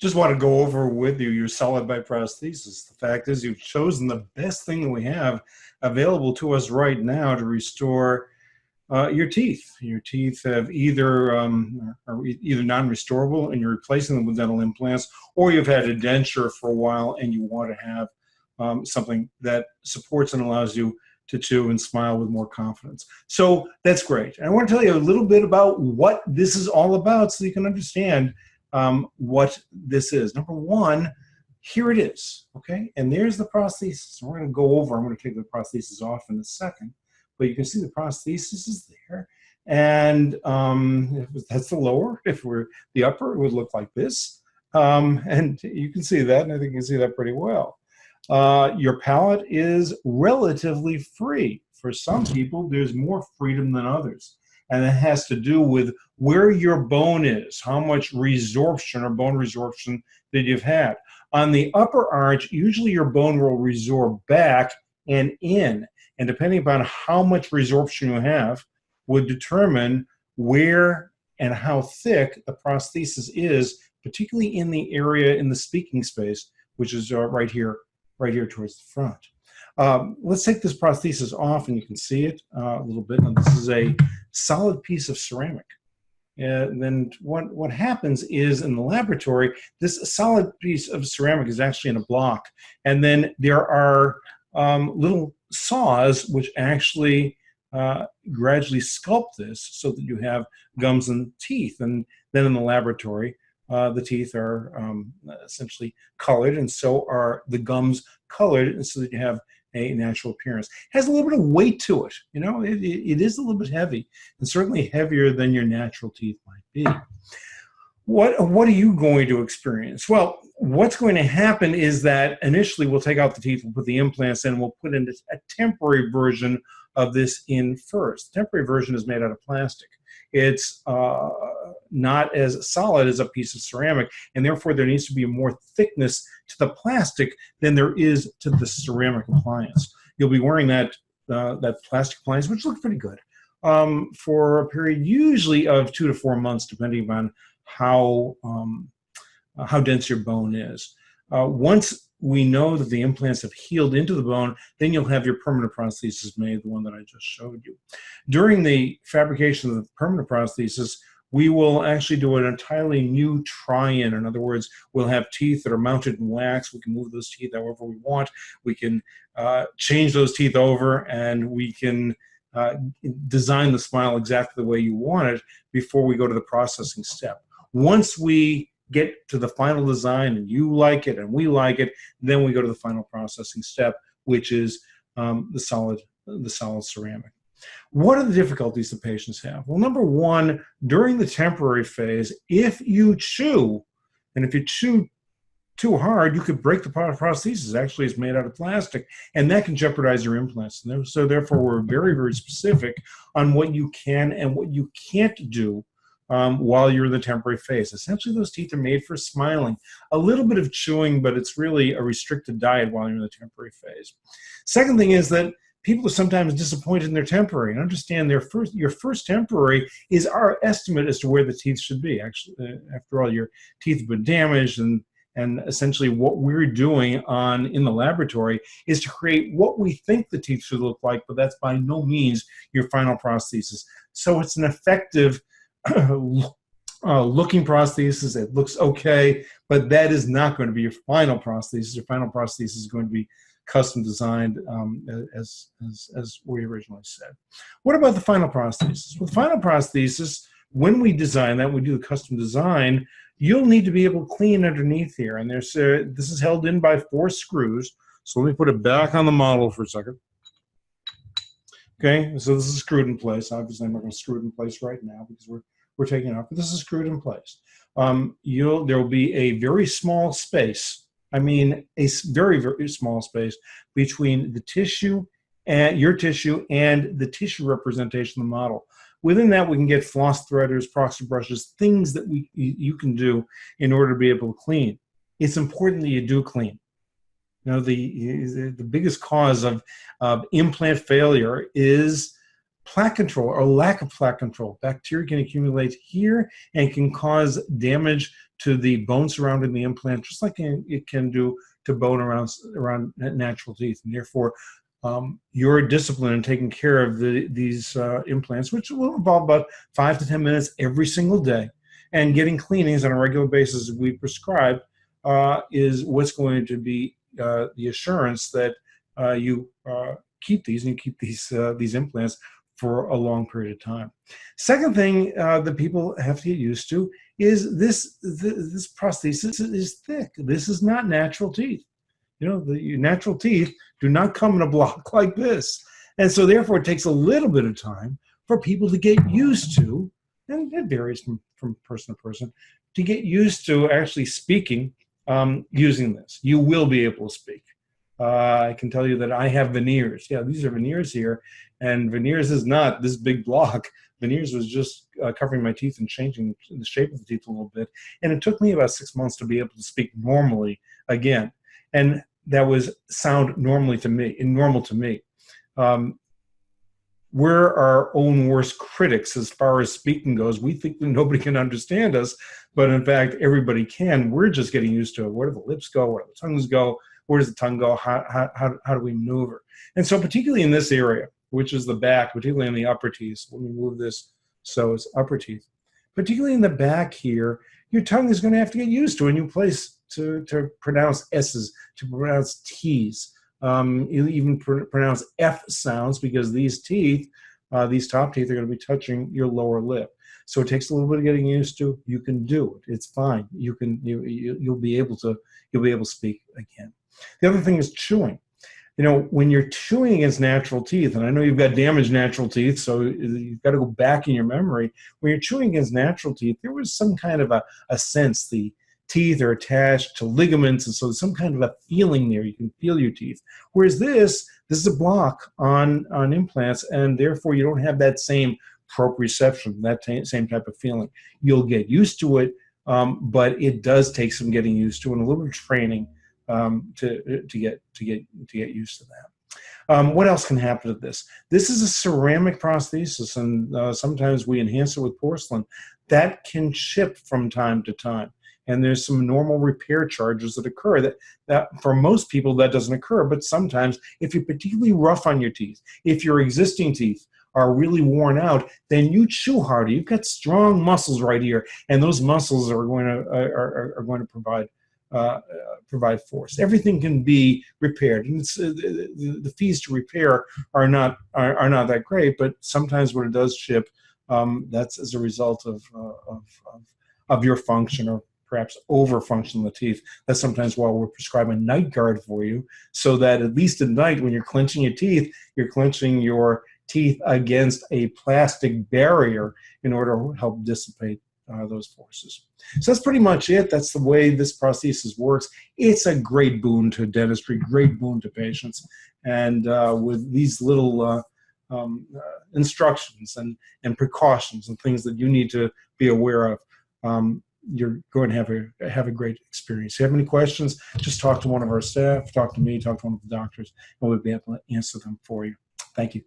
just want to go over with you your solid bite prosthesis. The fact is, you've chosen the best thing that we have available to us right now to restore your teeth. Your teeth have either are either non-restorable and you're replacing them with dental implants, or you've had a denture for a while and you want to have something that supports and allows you to chew and smile with more confidence. So that's great. And I want to tell you a little bit about what this is all about so you can understand what this is. Number one, here it is, okay? And there's the prosthesis. We're going to go over, I'm going to take the prosthesis off in a second, but you can see the prosthesis is there. And that's the lower. If we're the upper, it would look like this. And you can see that, and I think you can see that pretty well. Your palate is relatively free. For some people, there's more freedom than others. And it has to do with where your bone is, how much resorption or bone resorption that you've had. On the upper arch, usually your bone will resorb back and in. And depending upon how much resorption you have, would determine where and how thick the prosthesis is, particularly in the area in the speaking space, which is right here towards the front. Let's take this prosthesis off and you can see it a little bit. Now, this is a solid piece of ceramic. And then what happens is in the laboratory, this solid piece of ceramic is actually in a block. And then there are little saws which actually gradually sculpt this so that you have gums and teeth. And then in the laboratory, the teeth are essentially colored, and so are the gums colored, and so that you have a natural appearance. It has a little bit of weight to it. You know, it is a little bit heavy, and certainly heavier than your natural teeth might be. What are you going to experience? Well, what's going to happen is that initially we'll take out the teeth, we'll put the implants in, we'll put in a temporary version of this in first. The temporary version is made out of plastic. It's not as solid as a piece of ceramic, and therefore there needs to be more thickness to the plastic than there is to the ceramic appliance. You'll be wearing that plastic appliance, which looks pretty good, for a period usually of 2 to 4 months, depending on how dense your bone is. Once we know that the implants have healed into the bone, then you'll have your permanent prosthesis made, the one that I just showed you. During the fabrication of the permanent prosthesis, we will actually do an entirely new try-in. In other words, we'll have teeth that are mounted in wax. We can move those teeth however we want. We can change those teeth over, and we can design the smile exactly the way you want it before we go to the processing step. Once we get to the final design and you like it and we like it, then we go to the final processing step, which is the solid ceramic. What are the difficulties the patients have? Well, number one, during the temporary phase, if you chew, and if you chew too hard, you could break the prosthesis. Actually, it's made out of plastic, and that can jeopardize your implants. And so therefore, we're very, very specific on what you can and what you can't do while you're in the temporary phase. Essentially, those teeth are made for smiling. A little bit of chewing, but it's really a restricted diet while you're in the temporary phase. Second thing is that people are sometimes disappointed in their temporary, and understand your first temporary is our estimate as to where the teeth should be. Actually, after all, your teeth have been damaged, and essentially what we're doing in the laboratory is to create what we think the teeth should look like, but that's by no means your final prosthesis. So it's an effective looking prosthesis. It looks okay, but that is not going to be your final prosthesis. Your final prosthesis is going to be custom designed as we originally said. What about the final prosthesis? With the final prosthesis, when we design that, we do the custom design, you'll need to be able to clean underneath here. And this is held in by 4 screws. So let me put it back on the model for a second. Okay, so this is screwed in place. Obviously, I'm not going to screw it in place right now because we're taking it off, but this is screwed in place. There will be a very small space. I mean, a very, very small space between the tissue and your tissue and the tissue representation of the model. Within that, we can get floss threaders, proxy brushes, things that you can do in order to be able to clean. It's important that you do clean. You know, the biggest cause of implant failure is plaque control or lack of plaque control. Bacteria can accumulate here and can cause damage to the bone surrounding the implant, just like it can do to bone around natural teeth. And therefore, your discipline in taking care of these implants, which will involve about 5 to 10 minutes every single day, and getting cleanings on a regular basis as we prescribe, is what's going to be the assurance that you keep these, and you keep these implants for a long period of time. Second thing that people have to get used to is this prosthesis is thick. This is not natural teeth. You know, the natural teeth do not come in a block like this. And so therefore it takes a little bit of time for people to get used to, and it varies from person to person, to get used to actually speaking using this. You will be able to speak. I can tell you that I have veneers. Yeah, these are veneers here. And veneers is not this big block. Veneers was just covering my teeth and changing the shape of the teeth a little bit. And it took me about 6 months to be able to speak normally again. And that was sound normal to me. We're our own worst critics as far as speaking goes. We think that nobody can understand us, but in fact, everybody can. We're just getting used to it. Where do the lips go? Where do the tongues go? Where does the tongue go? How do we maneuver? And so particularly in this area, which is the back, particularly in the upper teeth. So let me move this so it's upper teeth. Particularly in the back here, your tongue is going to have to get used to a new place to pronounce S's, to pronounce T's. You even pronounce F sounds, because these teeth, these top teeth, are going to be touching your lower lip. So it takes a little bit of getting used to. You can do it. It's fine. You'll be able to speak again. The other thing is chewing. You know, when you're chewing against natural teeth, and I know you've got damaged natural teeth, so you've got to go back in your memory. When you're chewing against natural teeth, there was some kind of a sense. The teeth are attached to ligaments, and so there's some kind of a feeling there. You can feel your teeth. Whereas this is a block on implants, and therefore you don't have that same proprioception, that same type of feeling. You'll get used to it, but it does take some getting used to and a little bit of training to get used to that. What else can happen to this? This is a ceramic prosthesis, and sometimes we enhance it with porcelain. That can chip from time to time. And there's some normal repair charges that occur that for most people that doesn't occur, but sometimes if you're particularly rough on your teeth, if your existing teeth are really worn out, then you chew harder. You've got strong muscles right here, and those muscles are going to provide force. Everything can be repaired, and the fees to repair are not that great, but sometimes when it does chip, that's as a result of your function, or perhaps over-function of the teeth. That's sometimes why we're prescribing a night guard for you, so that at least at night when you're clenching your teeth, you're clenching your teeth against a plastic barrier in order to help dissipate those forces. So that's pretty much it. That's the way this prosthesis works. It's a great boon to dentistry, great boon to patients. And with these little instructions and precautions and things that you need to be aware of, you're going to have a great experience. If you have any questions, just talk to one of our staff, talk to me, talk to one of the doctors, and we'll be able to answer them for you. Thank you.